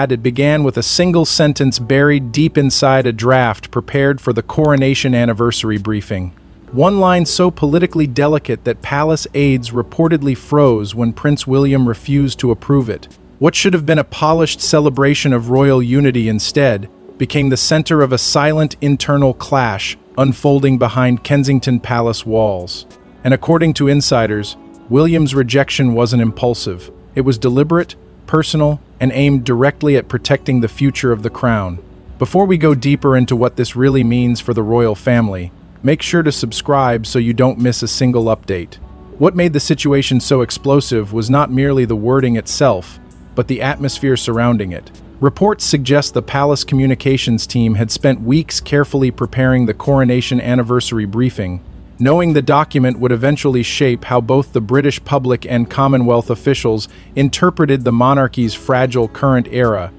plot, it began with a single sentence buried deep inside a draft prepared for the Coronation Anniversary briefing. One line so politically delicate that palace aides reportedly froze when Prince William refused to approve it. What should have been a polished celebration of royal unity instead became the center of a silent internal clash unfolding behind Kensington Palace walls. And according to insiders, William's rejection wasn't impulsive. It was deliberate, personal, and aimed directly at protecting the future of the crown. Before we go deeper into what this really means for the royal family, make sure to subscribe so you don't miss a single update. What made the situation so explosive was not merely the wording itself, but the atmosphere surrounding it. Reports suggest the palace communications team had spent weeks carefully preparing the Coronation Anniversary briefing, knowing the document would eventually shape how both the British public and Commonwealth officials interpreted the monarchy's fragile current era.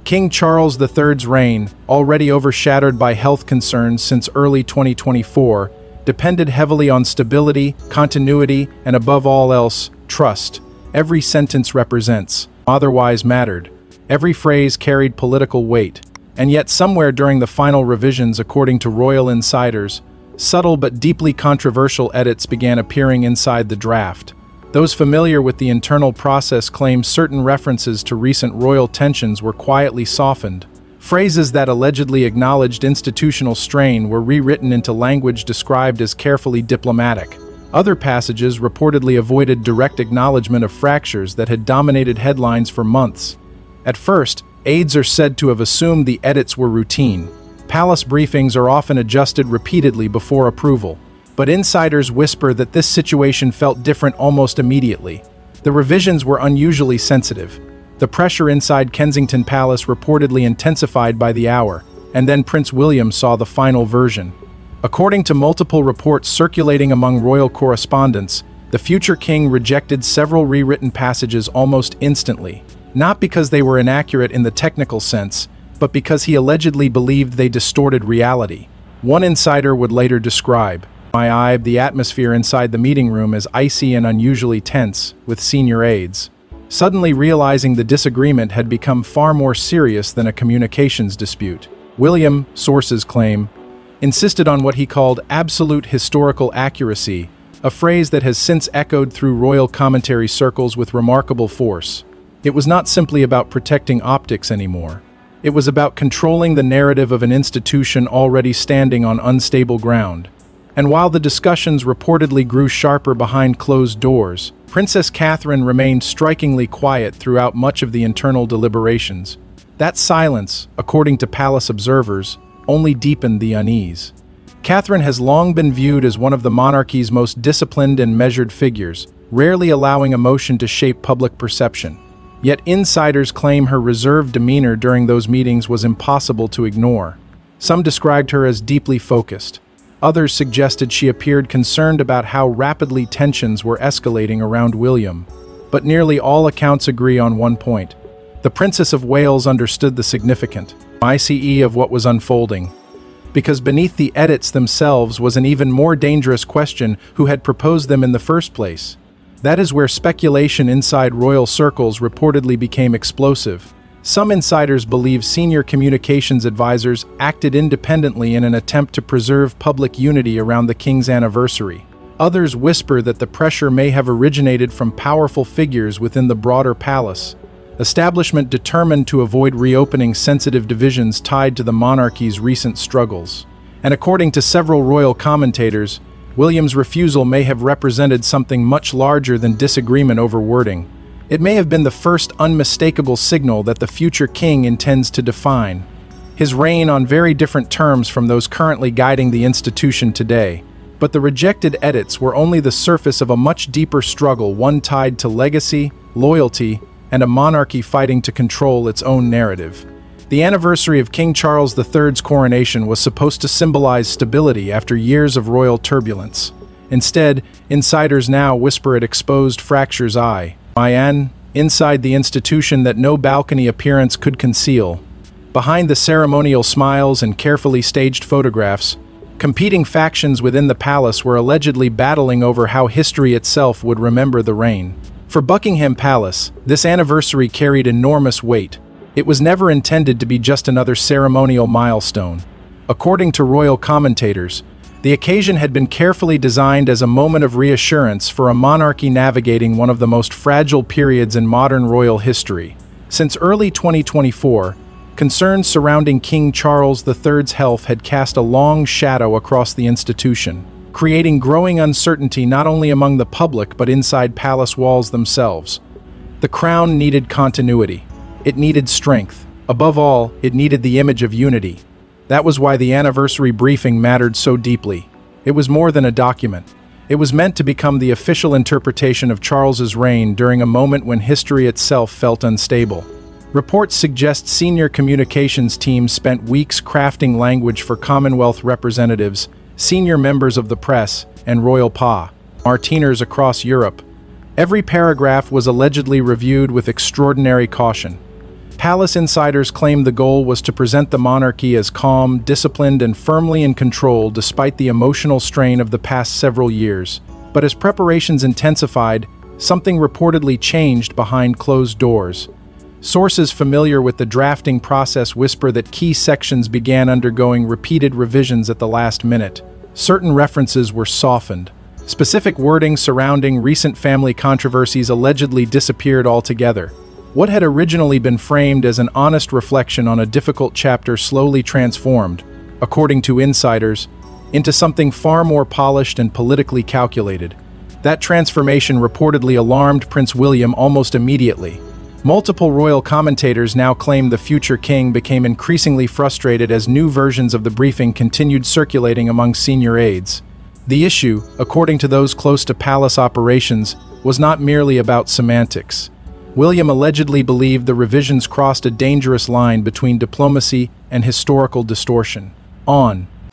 King Charles III's reign, already overshadowed by health concerns since early 2024, depended heavily on stability, continuity, and above all else, trust. Every sentence represents, otherwise mattered. Every phrase carried political weight. And yet somewhere during the final revisions, according to royal insiders, subtle but deeply controversial edits began appearing inside the draft. Those familiar with the internal process claim certain references to recent royal tensions were quietly softened. Phrases that allegedly acknowledged institutional strain were rewritten into language described as carefully diplomatic. Other passages reportedly avoided direct acknowledgement of fractures that had dominated headlines for months. At first, aides are said to have assumed the edits were routine. Palace briefings are often adjusted repeatedly before approval. But insiders whisper that this situation felt different almost immediately. The revisions were unusually sensitive. The pressure inside Kensington Palace reportedly intensified by the hour, and then Prince William saw the final version. According to multiple reports circulating among royal correspondents, the future king rejected several rewritten passages almost instantly, not because they were inaccurate in the technical sense, but because he allegedly believed they distorted reality. One insider would later describe, the atmosphere inside the meeting room as icy and unusually tense, with senior aides. Suddenly realizing the disagreement had become far more serious than a communications dispute. William, sources claim, insisted on what he called absolute historical accuracy, a phrase that has since echoed through royal commentary circles with remarkable force. It was not simply about protecting optics anymore. It was about controlling the narrative of an institution already standing on unstable ground. And while the discussions reportedly grew sharper behind closed doors, Princess Catherine remained strikingly quiet throughout much of the internal deliberations. That silence, according to palace observers, only deepened the unease. Catherine has long been viewed as one of the monarchy's most disciplined and measured figures, rarely allowing emotion to shape public perception. Yet insiders claim her reserved demeanor during those meetings was impossible to ignore. Some described her as deeply focused. Others suggested she appeared concerned about how rapidly tensions were escalating around William. But nearly all accounts agree on one point. The Princess of Wales understood the significance of what was unfolding. Because beneath the edits themselves was an even more dangerous question: who had proposed them in the first place? That is where speculation inside royal circles reportedly became explosive. Some insiders believe senior communications advisors acted independently in an attempt to preserve public unity around the king's anniversary. Others whisper that the pressure may have originated from powerful figures within the broader palace, establishment determined to avoid reopening sensitive divisions tied to the monarchy's recent struggles. And according to several royal commentators, William's refusal may have represented something much larger than disagreement over wording. It may have been the first unmistakable signal that the future king intends to define his reign on very different terms from those currently guiding the institution today. But the rejected edits were only the surface of a much deeper struggle, one tied to legacy, loyalty, and a monarchy fighting to control its own narrative. The anniversary of King Charles III's coronation was supposed to symbolize stability after years of royal turbulence. Instead, insiders now whisper it exposed fractures inside the institution that no balcony appearance could conceal. Behind the ceremonial smiles and carefully staged photographs, competing factions within the palace were allegedly battling over how history itself would remember the reign. For Buckingham Palace, this anniversary carried enormous weight. It was never intended to be just another ceremonial milestone. According to royal commentators, the occasion had been carefully designed as a moment of reassurance for a monarchy navigating one of the most fragile periods in modern royal history. Since early 2024, concerns surrounding King Charles III's health had cast a long shadow across the institution, creating growing uncertainty not only among the public but inside palace walls themselves. The crown needed continuity. It needed strength. Above all, it needed the image of unity. That was why the anniversary briefing mattered so deeply. It was more than a document. It was meant to become the official interpretation of Charles's reign during a moment when history itself felt unstable. Reports suggest senior communications teams spent weeks crafting language for Commonwealth representatives, senior members of the press, and royal martiners across Europe. Every paragraph was allegedly reviewed with extraordinary caution. Palace insiders claimed the goal was to present the monarchy as calm, disciplined, and firmly in control despite the emotional strain of the past several years. But as preparations intensified, something reportedly changed behind closed doors. Sources familiar with the drafting process whisper that key sections began undergoing repeated revisions at the last minute. Certain references were softened. Specific wording surrounding recent family controversies allegedly disappeared altogether. What had originally been framed as an honest reflection on a difficult chapter slowly transformed, according to insiders, into something far more polished and politically calculated. That transformation reportedly alarmed Prince William almost immediately. Multiple royal commentators now claim the future king became increasingly frustrated as new versions of the briefing continued circulating among senior aides. The issue, according to those close to palace operations, was not merely about semantics. William allegedly believed the revisions crossed a dangerous line between diplomacy and historical distortion.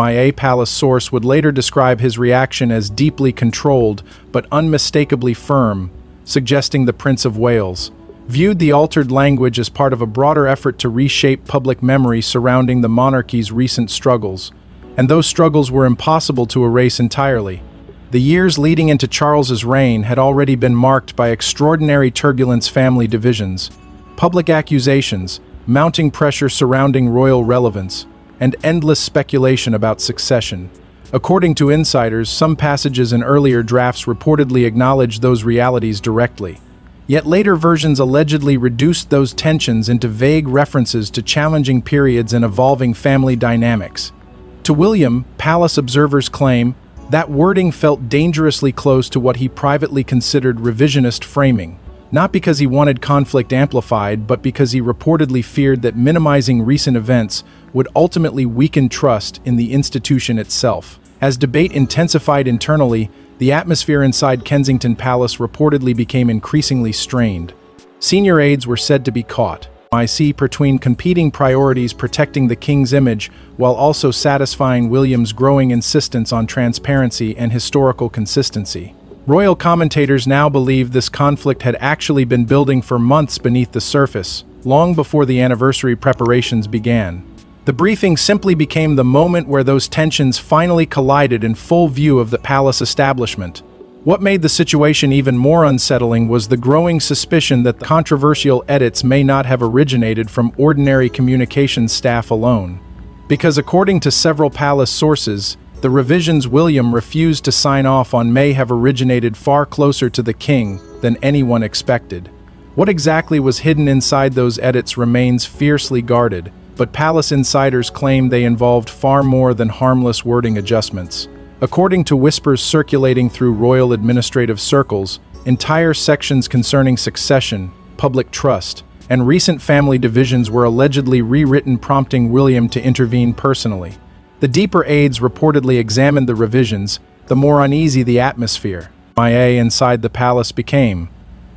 A palace source would later describe his reaction as deeply controlled but unmistakably firm, suggesting the Prince of Wales viewed the altered language as part of a broader effort to reshape public memory surrounding the monarchy's recent struggles. And those struggles were impossible to erase entirely. The years leading into Charles's reign had already been marked by extraordinary turbulence, family divisions, public accusations, mounting pressure surrounding royal relevance, and endless speculation about succession. According to insiders, some passages in earlier drafts reportedly acknowledged those realities directly. Yet later versions allegedly reduced those tensions into vague references to challenging periods and evolving family dynamics. To William, palace observers claim, that wording felt dangerously close to what he privately considered revisionist framing, not because he wanted conflict amplified, but because he reportedly feared that minimizing recent events would ultimately weaken trust in the institution itself. As debate intensified internally, the atmosphere inside Kensington Palace reportedly became increasingly strained. Senior aides were said to be caught between competing priorities, protecting the king's image while also satisfying William's growing insistence on transparency and historical consistency. Royal commentators now believe this conflict had actually been building for months beneath the surface, long before the anniversary preparations began. The briefing simply became the moment where those tensions finally collided in full view of the palace establishment. What made the situation even more unsettling was the growing suspicion that the controversial edits may not have originated from ordinary communications staff alone. Because according to several palace sources, the revisions William refused to sign off on may have originated far closer to the king than anyone expected. What exactly was hidden inside those edits remains fiercely guarded, but palace insiders claim they involved far more than harmless wording adjustments. According to whispers circulating through royal administrative circles, entire sections concerning succession, public trust, and recent family divisions were allegedly rewritten, prompting William to intervene personally. The deeper aides reportedly examined the revisions, the more uneasy the atmosphere inside the palace became.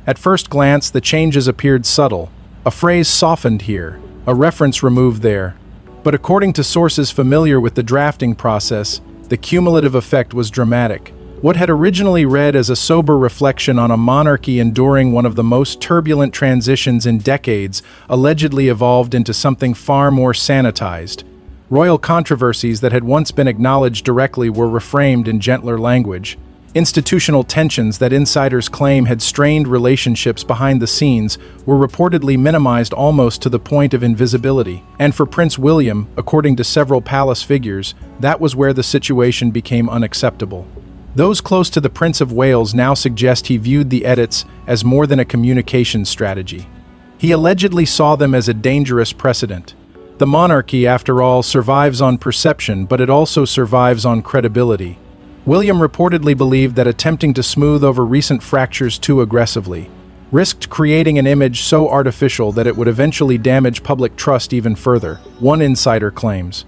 At first glance, the changes appeared subtle, a phrase softened here, a reference removed there. But according to sources familiar with the drafting process, the cumulative effect was dramatic. What had originally read as a sober reflection on a monarchy enduring one of the most turbulent transitions in decades allegedly evolved into something far more sanitized. Royal controversies that had once been acknowledged directly were reframed in gentler language. Institutional tensions that insiders claim had strained relationships behind the scenes were reportedly minimized almost to the point of invisibility. And for Prince William, according to several palace figures, that was where the situation became unacceptable. Those close to the Prince of Wales now suggest he viewed the edits as more than a communication strategy. He allegedly saw them as a dangerous precedent. The monarchy, after all, survives on perception, but it also survives on credibility. William reportedly believed that attempting to smooth over recent fractures too aggressively risked creating an image so artificial that it would eventually damage public trust even further. One insider claims,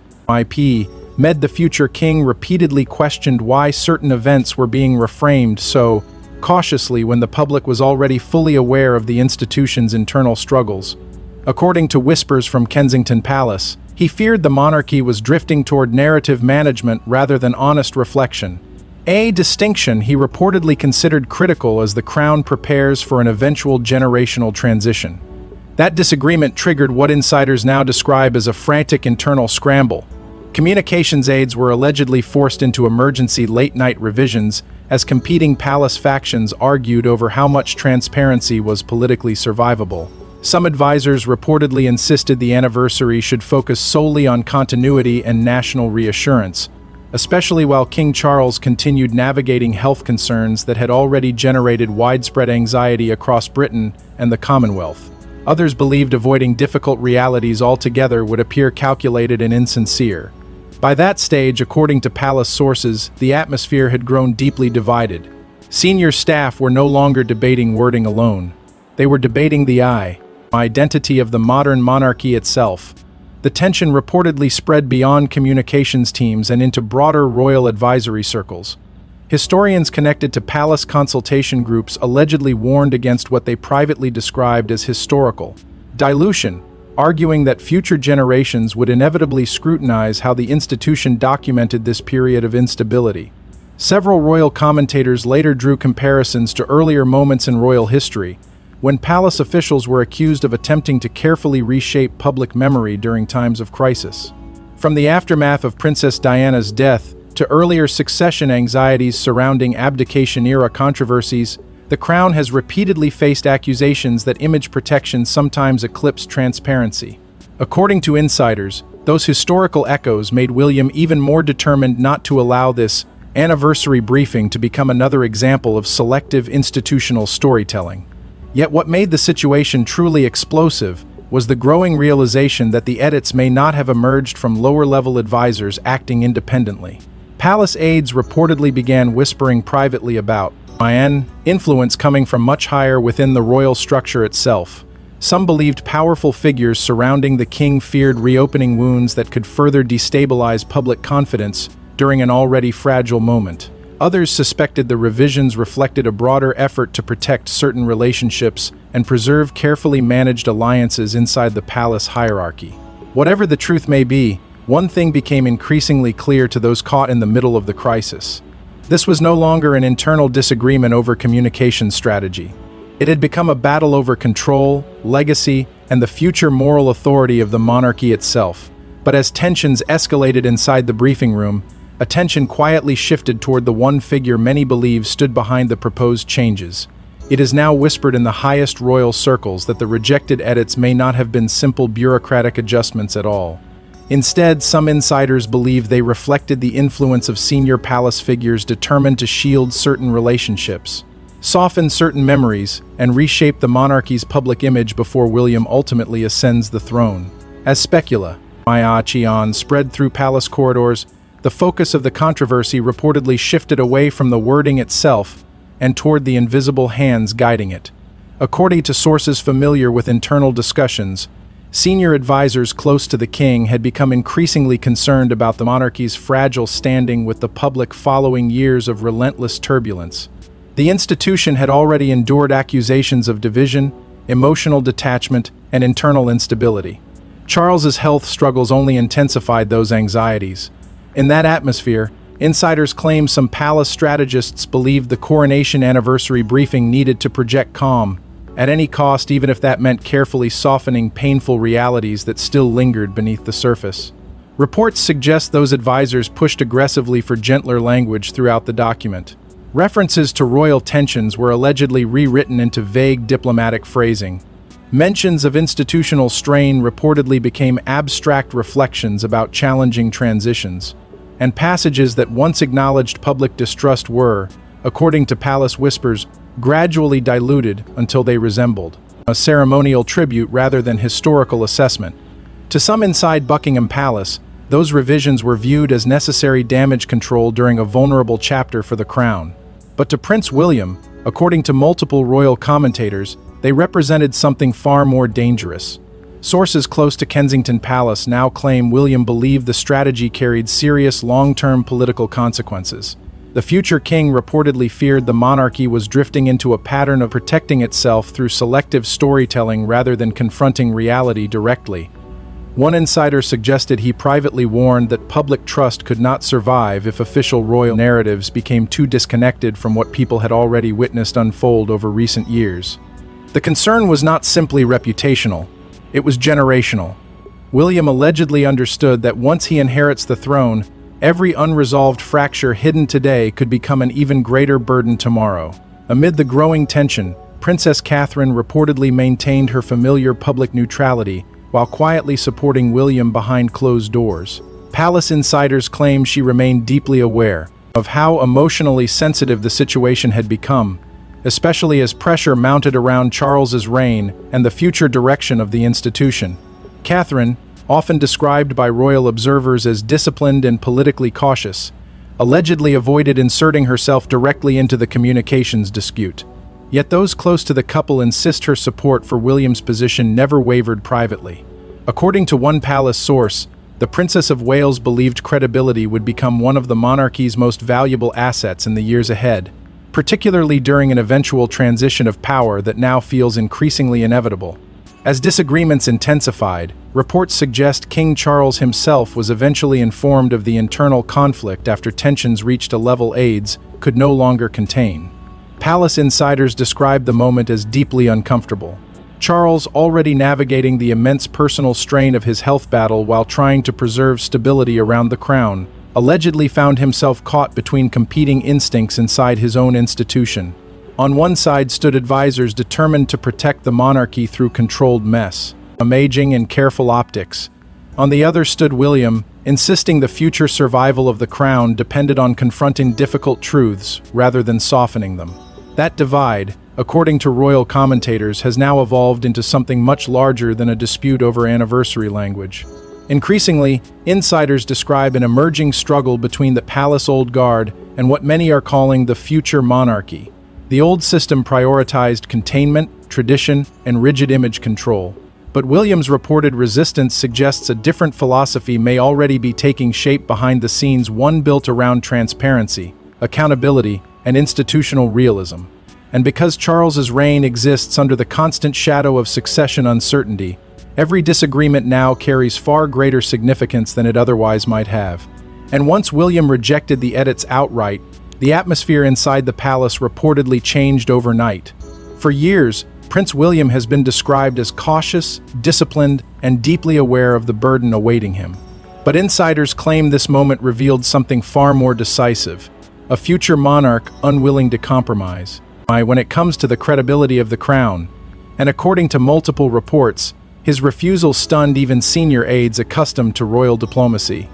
the future king repeatedly questioned why certain events were being reframed so cautiously when the public was already fully aware of the institution's internal struggles. According to whispers from Kensington Palace, he feared the monarchy was drifting toward narrative management rather than honest reflection. A distinction he reportedly considered critical as the crown prepares for an eventual generational transition. That disagreement triggered what insiders now describe as a frantic internal scramble. Communications aides were allegedly forced into emergency late-night revisions as competing palace factions argued over how much transparency was politically survivable. Some advisors reportedly insisted the anniversary should focus solely on continuity and national reassurance, especially while King Charles continued navigating health concerns that had already generated widespread anxiety across Britain and the Commonwealth. Others believed avoiding difficult realities altogether would appear calculated and insincere. By that stage, according to palace sources, the atmosphere had grown deeply divided. Senior staff were no longer debating wording alone. They were debating the identity of the modern monarchy itself. The tension reportedly spread beyond communications teams and into broader royal advisory circles. Historians connected to palace consultation groups allegedly warned against what they privately described as historical dilution, arguing that future generations would inevitably scrutinize how the institution documented this period of instability. Several royal commentators later drew comparisons to earlier moments in royal history, when palace officials were accused of attempting to carefully reshape public memory during times of crisis. From the aftermath of Princess Diana's death to earlier succession anxieties surrounding abdication-era controversies, the Crown has repeatedly faced accusations that image protection sometimes eclipsed transparency. According to insiders, those historical echoes made William even more determined not to allow this anniversary briefing to become another example of selective institutional storytelling. Yet what made the situation truly explosive was the growing realization that the edits may not have emerged from lower-level advisors acting independently. Palace aides reportedly began whispering privately about influence coming from much higher within the royal structure itself. Some believed powerful figures surrounding the king feared reopening wounds that could further destabilize public confidence during an already fragile moment. Others suspected the revisions reflected a broader effort to protect certain relationships and preserve carefully managed alliances inside the palace hierarchy. Whatever the truth may be, one thing became increasingly clear to those caught in the middle of the crisis. This was no longer an internal disagreement over communication strategy. It had become a battle over control, legacy, and the future moral authority of the monarchy itself. But as tensions escalated inside the briefing room, attention quietly shifted toward the one figure many believe stood behind the proposed changes. It is now whispered in the highest royal circles that the rejected edits may not have been simple bureaucratic adjustments at all. Instead, some insiders believe they reflected the influence of senior palace figures determined to shield certain relationships, soften certain memories, and reshape the monarchy's public image before William ultimately ascends the throne. As specula spread through palace corridors, the focus of the controversy reportedly shifted away from the wording itself and toward the invisible hands guiding it. According to sources familiar with internal discussions, senior advisors close to the king had become increasingly concerned about the monarchy's fragile standing with the public following years of relentless turbulence. The institution had already endured accusations of division, emotional detachment, and internal instability. Charles's health struggles only intensified those anxieties. In that atmosphere, insiders claim some palace strategists believed the Coronation Anniversary briefing needed to project calm, at any cost, even if that meant carefully softening painful realities that still lingered beneath the surface. Reports suggest those advisors pushed aggressively for gentler language throughout the document. References to royal tensions were allegedly rewritten into vague diplomatic phrasing. Mentions of institutional strain reportedly became abstract reflections about challenging transitions, and passages that once acknowledged public distrust were, according to palace whispers, gradually diluted until they resembled a ceremonial tribute rather than historical assessment. To some inside Buckingham Palace, those revisions were viewed as necessary damage control during a vulnerable chapter for the crown. But to Prince William, according to multiple royal commentators, they represented something far more dangerous. Sources close to Kensington Palace now claim William believed the strategy carried serious long-term political consequences. The future king reportedly feared the monarchy was drifting into a pattern of protecting itself through selective storytelling rather than confronting reality directly. One insider suggested he privately warned that public trust could not survive if official royal narratives became too disconnected from what people had already witnessed unfold over recent years. The concern was not simply reputational, it was generational. William allegedly understood that once he inherits the throne, every unresolved fracture hidden today could become an even greater burden tomorrow. Amid the growing tension, Princess Catherine reportedly maintained her familiar public neutrality while quietly supporting William behind closed doors. Palace insiders claim she remained deeply aware of how emotionally sensitive the situation had become, especially as pressure mounted around Charles's reign and the future direction of the institution. Catherine, often described by royal observers as disciplined and politically cautious, allegedly avoided inserting herself directly into the communications dispute. Yet those close to the couple insist her support for William's position never wavered privately. According to one palace source, the Princess of Wales believed credibility would become one of the monarchy's most valuable assets in the years ahead, particularly during an eventual transition of power that now feels increasingly inevitable. As disagreements intensified, reports suggest King Charles himself was eventually informed of the internal conflict after tensions reached a level aides could no longer contain. Palace insiders describe the moment as deeply uncomfortable. Charles, already navigating the immense personal strain of his health battle while trying to preserve stability around the crown, allegedly found himself caught between competing instincts inside his own institution. On one side stood advisors determined to protect the monarchy through controlled mess, imaging and careful optics. On the other stood William, insisting the future survival of the crown depended on confronting difficult truths rather than softening them. That divide, according to royal commentators, has now evolved into something much larger than a dispute over anniversary language. Increasingly, insiders describe an emerging struggle between the palace old guard and what many are calling the future monarchy. The old system prioritized containment, tradition, and rigid image control. But William's reported resistance suggests a different philosophy may already be taking shape behind the scenes, one built around transparency, accountability, and institutional realism. And because Charles's reign exists under the constant shadow of succession uncertainty, every disagreement now carries far greater significance than it otherwise might have. And once William rejected the edits outright, the atmosphere inside the palace reportedly changed overnight. For years, Prince William has been described as cautious, disciplined, and deeply aware of the burden awaiting him. But insiders claim this moment revealed something far more decisive: a future monarch unwilling to compromise when it comes to the credibility of the crown. And according to multiple reports, his refusal stunned even senior aides accustomed to royal diplomacy.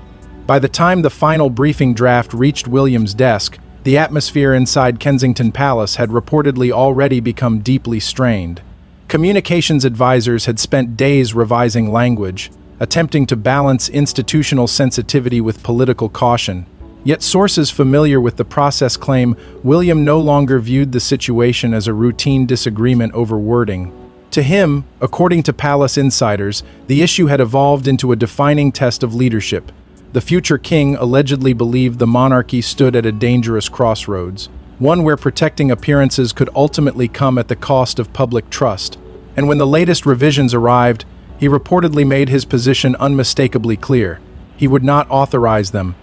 By the time the final briefing draft reached William's desk, the atmosphere inside Kensington Palace had reportedly already become deeply strained. Communications advisors had spent days revising language, attempting to balance institutional sensitivity with political caution. Yet sources familiar with the process claim William no longer viewed the situation as a routine disagreement over wording. To him, according to palace insiders, the issue had evolved into a defining test of leadership. The future king allegedly believed the monarchy stood at a dangerous crossroads, one where protecting appearances could ultimately come at the cost of public trust. And when the latest revisions arrived, he reportedly made his position unmistakably clear. He would not authorize them.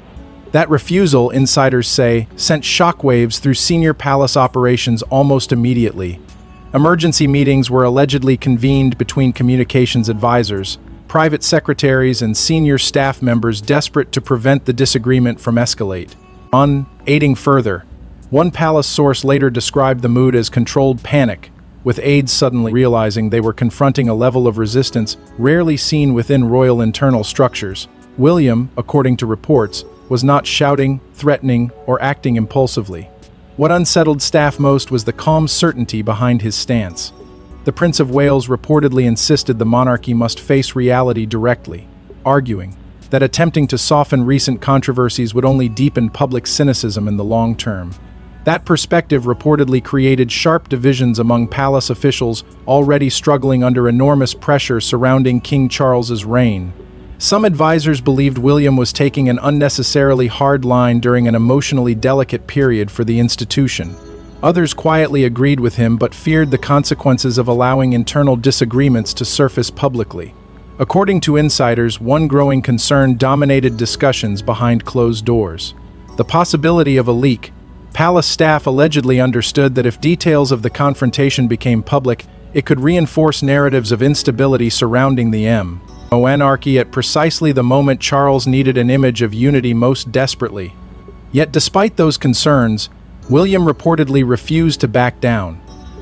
That refusal, insiders say, sent shockwaves through senior palace operations almost immediately. Emergency meetings were allegedly convened between communications advisors, private secretaries, and senior staff members desperate to prevent the disagreement from escalate. Aiding further, One palace source later described the mood as controlled panic, with aides suddenly realizing they were confronting a level of resistance rarely seen within royal internal structures. William, according to reports, was not shouting, threatening, or acting impulsively. What unsettled staff most was the calm certainty behind his stance. The Prince of Wales reportedly insisted the monarchy must face reality directly, arguing that attempting to soften recent controversies would only deepen public cynicism in the long term. That perspective reportedly created sharp divisions among palace officials already struggling under enormous pressure surrounding King Charles's reign. Some advisors believed William was taking an unnecessarily hard line during an emotionally delicate period for the institution. Others quietly agreed with him but feared the consequences of allowing internal disagreements to surface publicly. According to insiders, one growing concern dominated discussions behind closed doors: the possibility of a leak. Palace staff allegedly understood that if details of the confrontation became public, it could reinforce narratives of instability surrounding the monarchy at precisely the moment Charles needed an image of unity most desperately. Yet despite those concerns, William reportedly refused to back down.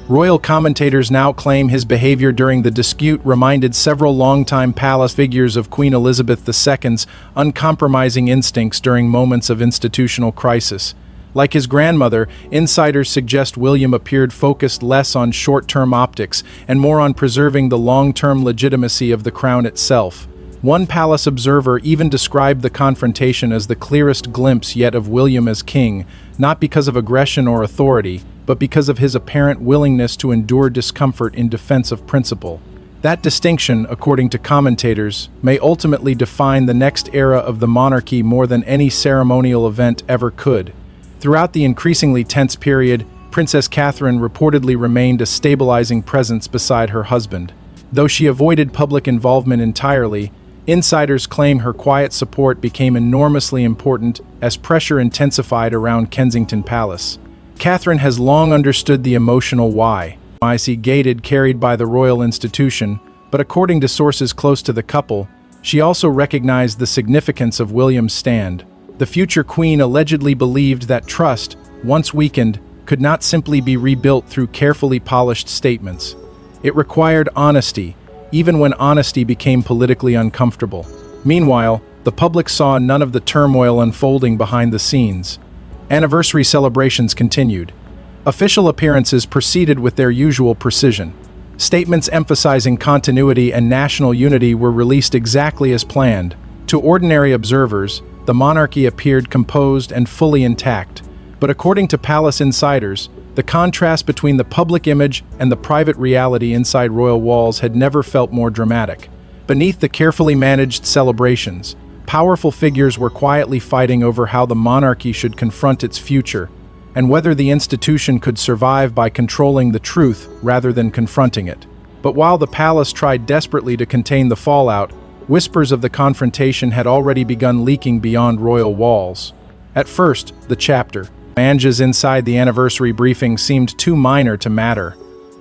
Royal commentators now claim his behavior during the dispute reminded several longtime palace figures of Queen Elizabeth II's uncompromising instincts during moments of institutional crisis. Like his grandmother, insiders suggest William appeared focused less on short-term optics and more on preserving the long-term legitimacy of the crown itself. One palace observer even described the confrontation as the clearest glimpse yet of William as king, not because of aggression or authority, but because of his apparent willingness to endure discomfort in defense of principle. That distinction, according to commentators, may ultimately define the next era of the monarchy more than any ceremonial event ever could. Throughout the increasingly tense period, Princess Catherine reportedly remained a stabilizing presence beside her husband. Though she avoided public involvement entirely, insiders claim her quiet support became enormously important as pressure intensified around Kensington Palace. Catherine has long understood the emotional why gated carried by the royal institution, but according to sources close to the couple, she also recognized the significance of William's stand. The future queen allegedly believed that trust, once weakened, could not simply be rebuilt through carefully polished statements. It required honesty, even when honesty became politically uncomfortable. Meanwhile, the public saw none of the turmoil unfolding behind the scenes. Anniversary celebrations continued. Official appearances proceeded with their usual precision. Statements emphasizing continuity and national unity were released exactly as planned. To ordinary observers, the monarchy appeared composed and fully intact, but according to palace insiders, the contrast between the public image and the private reality inside royal walls had never felt more dramatic. Beneath the carefully managed celebrations, powerful figures were quietly fighting over how the monarchy should confront its future, and whether the institution could survive by controlling the truth rather than confronting it. But while the palace tried desperately to contain the fallout, whispers of the confrontation had already begun leaking beyond royal walls. At first, the changes inside the anniversary briefing seemed too minor to matter.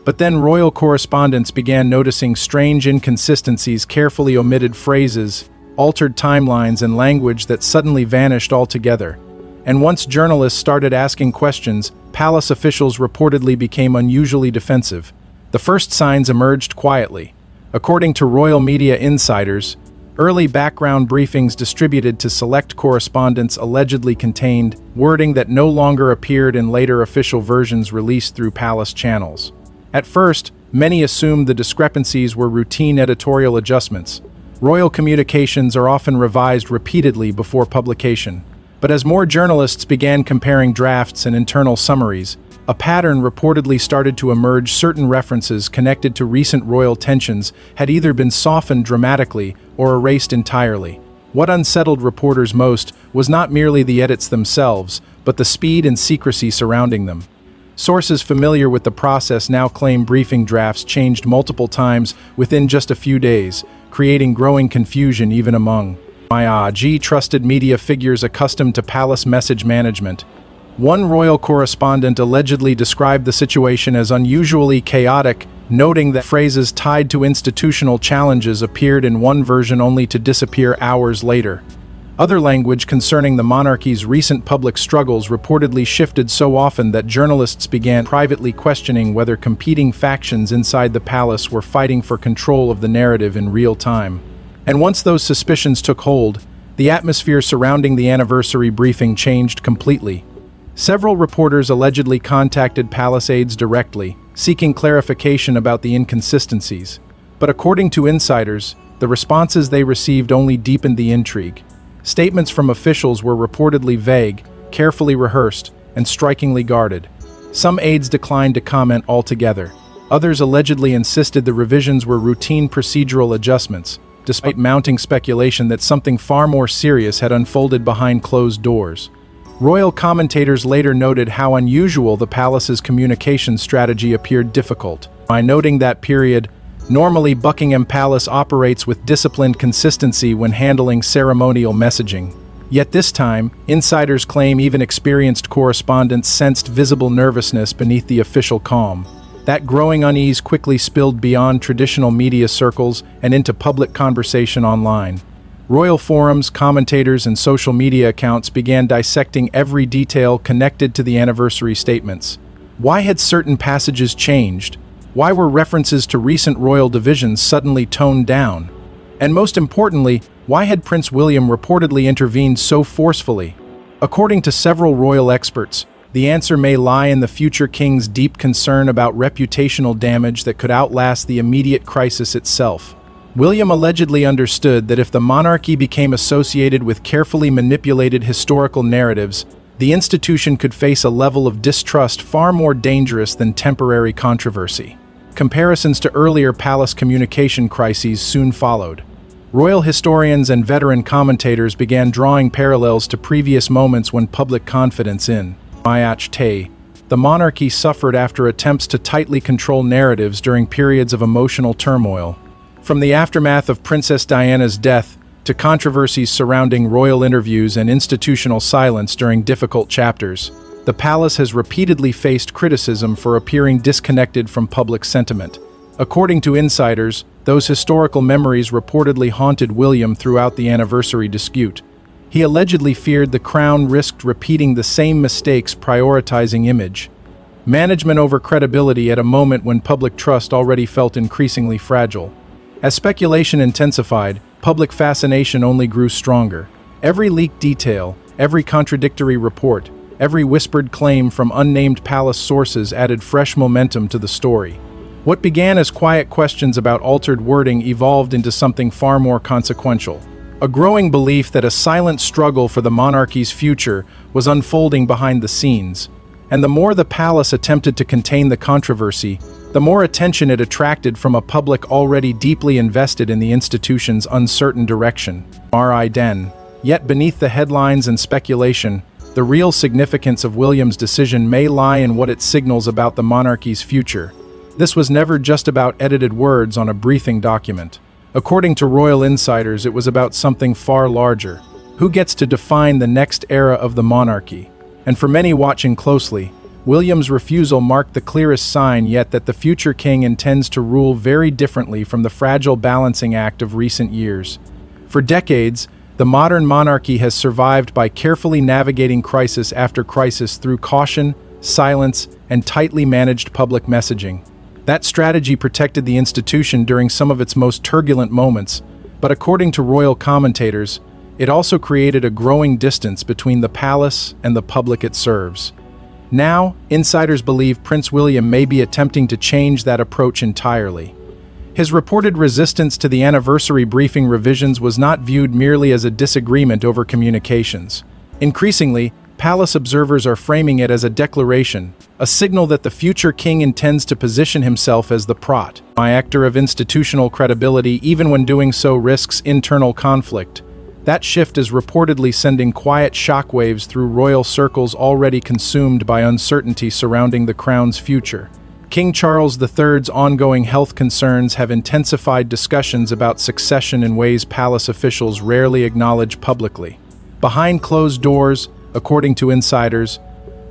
But then royal correspondents began noticing strange inconsistencies, carefully omitted phrases, altered timelines, and language that suddenly vanished altogether. And once journalists started asking questions, palace officials reportedly became unusually defensive. The first signs emerged quietly. According to royal media insiders, early background briefings distributed to select correspondents allegedly contained wording that no longer appeared in later official versions released through palace channels. At first, many assumed the discrepancies were routine editorial adjustments. Royal communications are often revised repeatedly before publication. But as more journalists began comparing drafts and internal summaries, a pattern reportedly started to emerge. Certain references connected to recent royal tensions had either been softened dramatically or erased entirely. What unsettled reporters most was not merely the edits themselves, but the speed and secrecy surrounding them. Sources familiar with the process now claim briefing drafts changed multiple times within just a few days, creating growing confusion even among trusted media figures accustomed to palace message management. One royal correspondent allegedly described the situation as unusually chaotic, noting that phrases tied to institutional challenges appeared in one version only to disappear hours later. Other language concerning the monarchy's recent public struggles reportedly shifted so often that journalists began privately questioning whether competing factions inside the palace were fighting for control of the narrative in real time. And once those suspicions took hold, the atmosphere surrounding the anniversary briefing changed completely. Several reporters allegedly contacted palace aides directly, seeking clarification about the inconsistencies. But according to insiders, the responses they received only deepened the intrigue. Statements from officials were reportedly vague, carefully rehearsed, and strikingly guarded. Some aides declined to comment altogether. Others allegedly insisted the revisions were routine procedural adjustments, despite mounting speculation that something far more serious had unfolded behind closed doors. Royal commentators later noted how unusual the palace's communication strategy appeared difficult, by noting that period, normally Buckingham Palace operates with disciplined consistency when handling ceremonial messaging. Yet this time, insiders claim even experienced correspondents sensed visible nervousness beneath the official calm. That growing unease quickly spilled beyond traditional media circles and into public conversation online. Royal forums, commentators, and social media accounts began dissecting every detail connected to the anniversary statements. Why had certain passages changed? Why were references to recent royal divisions suddenly toned down? And most importantly, why had Prince William reportedly intervened so forcefully? According to several royal experts, the answer may lie in the future king's deep concern about reputational damage that could outlast the immediate crisis itself. William allegedly understood that if the monarchy became associated with carefully manipulated historical narratives, the institution could face a level of distrust far more dangerous than temporary controversy. Comparisons to earlier palace communication crises soon followed. Royal historians and veteran commentators began drawing parallels to previous moments when public confidence in the monarchy suffered after attempts to tightly control narratives during periods of emotional turmoil. From the aftermath of Princess Diana's death to controversies surrounding royal interviews and institutional silence during difficult chapters, the palace has repeatedly faced criticism for appearing disconnected from public sentiment. According to insiders, those historical memories reportedly haunted William throughout the anniversary dispute. He allegedly feared the crown risked repeating the same mistakes, prioritizing image management over credibility at a moment when public trust already felt increasingly fragile. As speculation intensified, public fascination only grew stronger. Every leaked detail, every contradictory report, every whispered claim from unnamed palace sources added fresh momentum to the story. What began as quiet questions about altered wording evolved into something far more consequential. A growing belief that a silent struggle for the monarchy's future was unfolding behind the scenes. And the more the palace attempted to contain the controversy, the more attention it attracted from a public already deeply invested in the institution's uncertain direction. Yet beneath the headlines and speculation, the real significance of William's decision may lie in what it signals about the monarchy's future. This was never just about edited words on a briefing document. According to royal insiders, it was about something far larger. Who gets to define the next era of the monarchy? And for many watching closely, William's refusal marked the clearest sign yet that the future king intends to rule very differently from the fragile balancing act of recent years. For decades, the modern monarchy has survived by carefully navigating crisis after crisis through caution, silence, and tightly managed public messaging. That strategy protected the institution during some of its most turbulent moments, but according to royal commentators, it also created a growing distance between the palace and the public it serves. Now, insiders believe Prince William may be attempting to change that approach entirely. His reported resistance to the anniversary briefing revisions was not viewed merely as a disagreement over communications. Increasingly, palace observers are framing it as a declaration, a signal that the future king intends to position himself as the actor of institutional credibility even when doing so risks internal conflict. That shift is reportedly sending quiet shockwaves through royal circles already consumed by uncertainty surrounding the crown's future. King Charles III's ongoing health concerns have intensified discussions about succession in ways palace officials rarely acknowledge publicly. Behind closed doors, according to insiders,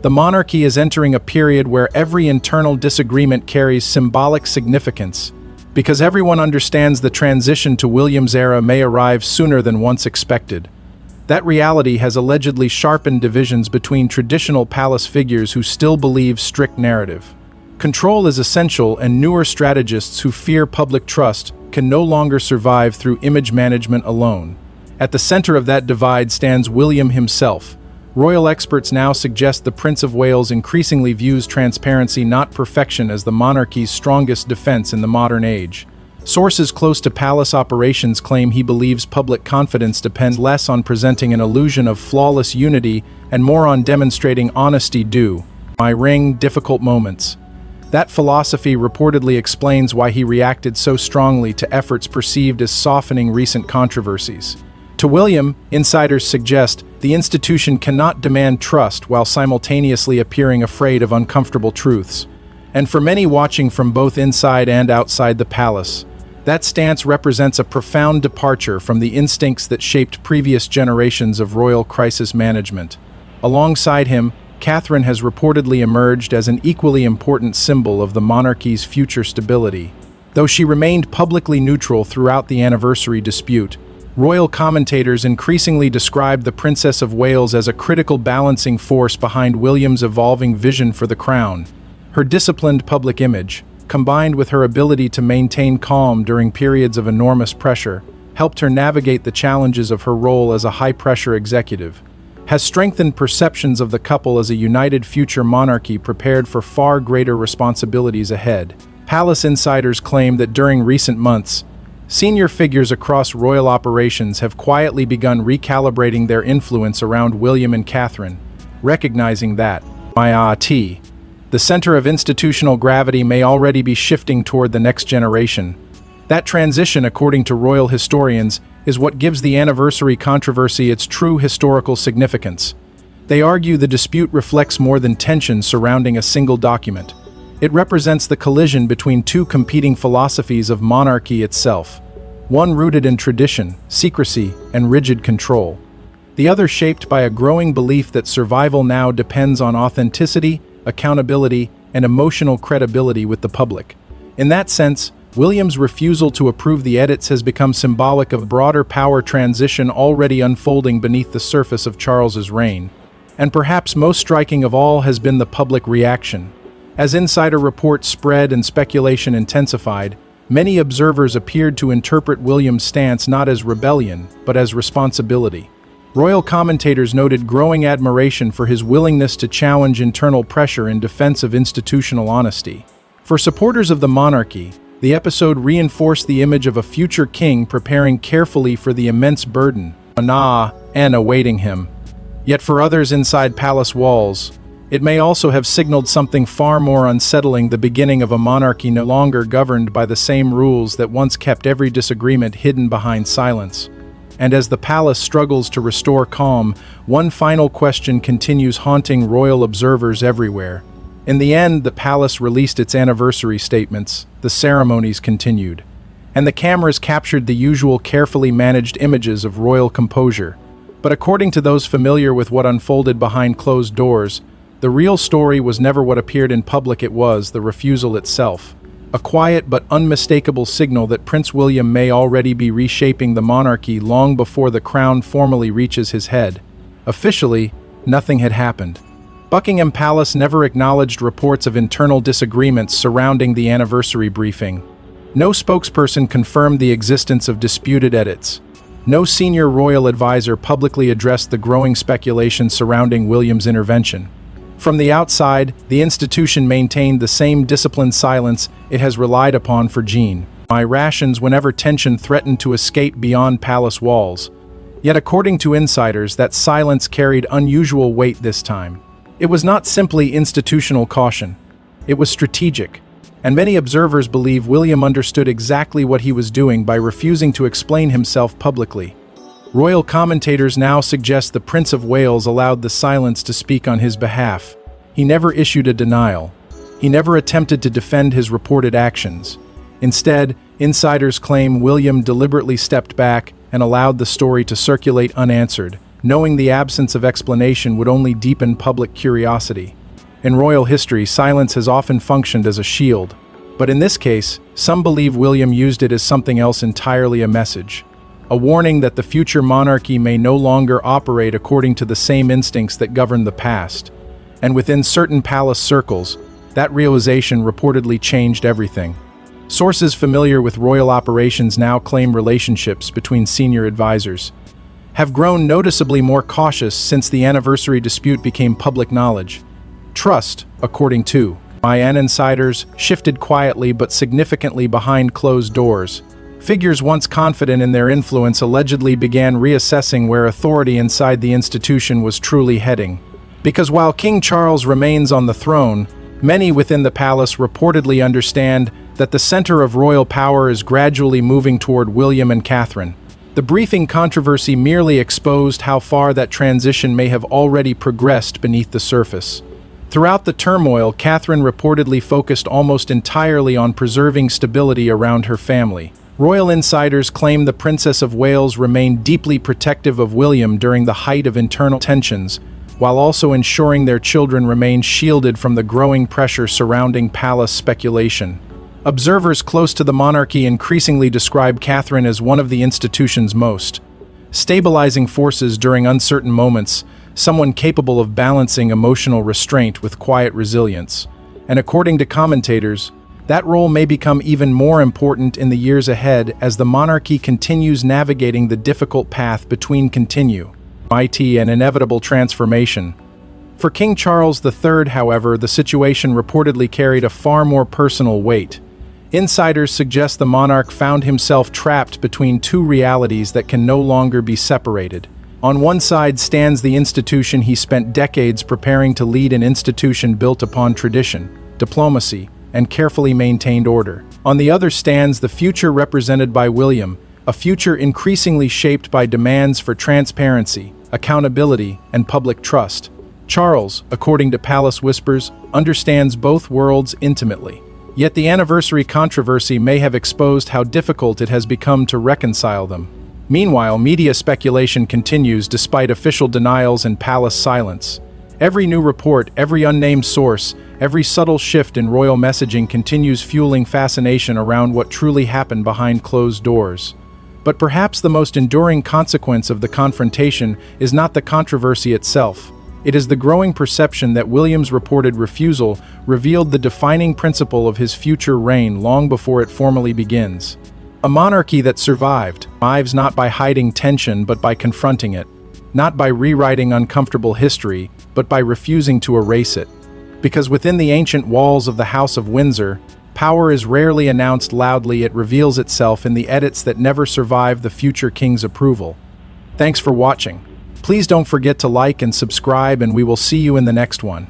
the monarchy is entering a period where every internal disagreement carries symbolic significance, because everyone understands the transition to William's era may arrive sooner than once expected. That reality has allegedly sharpened divisions between traditional palace figures who still believe strict narrative. Control is essential, and newer strategists who fear public trust can no longer survive through image management alone. At the center of that divide stands William himself. Royal experts now suggest the Prince of Wales increasingly views transparency, not perfection, as the monarchy's strongest defense in the modern age. Sources close to palace operations claim he believes public confidence depends less on presenting an illusion of flawless unity and more on demonstrating honesty due difficult moments. That philosophy reportedly explains why he reacted so strongly to efforts perceived as softening recent controversies. To William, insiders suggest the institution cannot demand trust while simultaneously appearing afraid of uncomfortable truths. And for many watching from both inside and outside the palace, that stance represents a profound departure from the instincts that shaped previous generations of royal crisis management. Alongside him, Catherine has reportedly emerged as an equally important symbol of the monarchy's future stability. Though she remained publicly neutral throughout the anniversary dispute, royal commentators increasingly describe the Princess of Wales as a critical balancing force behind William's evolving vision for the crown. Her disciplined public image, combined with her ability to maintain calm during periods of enormous pressure, helped her navigate the challenges of her role as a high-pressure executive, has strengthened perceptions of the couple as a united future monarchy prepared for far greater responsibilities ahead. Palace insiders claim that during recent months, senior figures across royal operations have quietly begun recalibrating their influence around William and Catherine, recognizing that, the center of institutional gravity may already be shifting toward the next generation. That transition, according to royal historians, is what gives the anniversary controversy its true historical significance. They argue the dispute reflects more than tension surrounding a single document. It represents the collision between two competing philosophies of monarchy itself, one rooted in tradition, secrecy, and rigid control, the other shaped by a growing belief that survival now depends on authenticity, accountability, and emotional credibility with the public. In that sense, William's refusal to approve the edits has become symbolic of broader power transition already unfolding beneath the surface of Charles's reign. And perhaps most striking of all has been the public reaction. As insider reports spread and speculation intensified, many observers appeared to interpret William's stance not as rebellion, but as responsibility. Royal commentators noted growing admiration for his willingness to challenge internal pressure in defense of institutional honesty. For supporters of the monarchy, the episode reinforced the image of a future king preparing carefully for the immense burden awaiting him. Yet for others inside palace walls, it may also have signaled something far more unsettling: the beginning of a monarchy no longer governed by the same rules that once kept every disagreement hidden behind silence. And as the palace struggles to restore calm, one final question continues haunting royal observers everywhere. In the end, the palace released its anniversary statements, the ceremonies continued, and the cameras captured the usual carefully managed images of royal composure. But according to those familiar with what unfolded behind closed doors, the real story was never what appeared in public. It was the refusal itself, a quiet but unmistakable signal that Prince William may already be reshaping the monarchy long before the crown formally reaches his head. Officially, nothing had happened. Buckingham Palace never acknowledged reports of internal disagreements surrounding the anniversary briefing. No spokesperson confirmed the existence of disputed edits. No senior royal advisor publicly addressed the growing speculation surrounding William's intervention. From the outside, the institution maintained the same disciplined silence it has relied upon for generations whenever tension threatened to escape beyond palace walls. Yet according to insiders, that silence carried unusual weight this time. It was not simply institutional caution. It was strategic, and many observers believe William understood exactly what he was doing by refusing to explain himself publicly. Royal commentators now suggest the Prince of Wales allowed the silence to speak on his behalf. He never issued a denial. He never attempted to defend his reported actions. Instead, insiders claim William deliberately stepped back and allowed the story to circulate unanswered, knowing the absence of explanation would only deepen public curiosity. In royal history, silence has often functioned as a shield, but in this case, some believe William used it as something else entirely: a message. a warning that the future monarchy may no longer operate according to the same instincts that governed the past. And within certain palace circles, that realization reportedly changed everything. Sources familiar with royal operations now claim relationships between senior advisors have grown noticeably more cautious since the anniversary dispute became public knowledge. Trust, according to Mayan insiders, shifted quietly but significantly behind closed doors. Figures once confident in their influence allegedly began reassessing where authority inside the institution was truly heading. Because while King Charles remains on the throne, many within the palace reportedly understand that the center of royal power is gradually moving toward William and Catherine. The briefing controversy merely exposed how far that transition may have already progressed beneath the surface. Throughout the turmoil, Catherine reportedly focused almost entirely on preserving stability around her family. Royal insiders claim the Princess of Wales remained deeply protective of William during the height of internal tensions, while also ensuring their children remained shielded from the growing pressure surrounding palace speculation. Observers close to the monarchy increasingly describe Catherine as one of the institution's most stabilizing forces during uncertain moments, someone capable of balancing emotional restraint with quiet resilience. And according to commentators, that role may become even more important in the years ahead as the monarchy continues navigating the difficult path between mighty and inevitable transformation. For King Charles III, however, the situation reportedly carried a far more personal weight. Insiders suggest the monarch found himself trapped between two realities that can no longer be separated. On one side stands the institution he spent decades preparing to lead, an institution built upon tradition, diplomacy, and carefully maintained order. On the other stands the future represented by William, a future increasingly shaped by demands for transparency, accountability, and public trust. Charles, according to Palace Whispers, understands both worlds intimately. Yet the anniversary controversy may have exposed how difficult it has become to reconcile them. Meanwhile, media speculation continues despite official denials and palace silence. Every new report, every unnamed source, every subtle shift in royal messaging continues fueling fascination around what truly happened behind closed doors. But perhaps the most enduring consequence of the confrontation is not the controversy itself. It is the growing perception that William's reported refusal revealed the defining principle of his future reign long before it formally begins. A monarchy that survived, not by hiding tension but by confronting it, not by rewriting uncomfortable history, but by refusing to erase it. Because within the ancient walls of the House of Windsor, power is rarely announced loudly, it reveals itself in the edits that never survive the future king's approval. Thanks for watching. Please don't forget to like and subscribe, and we will see you in the next one.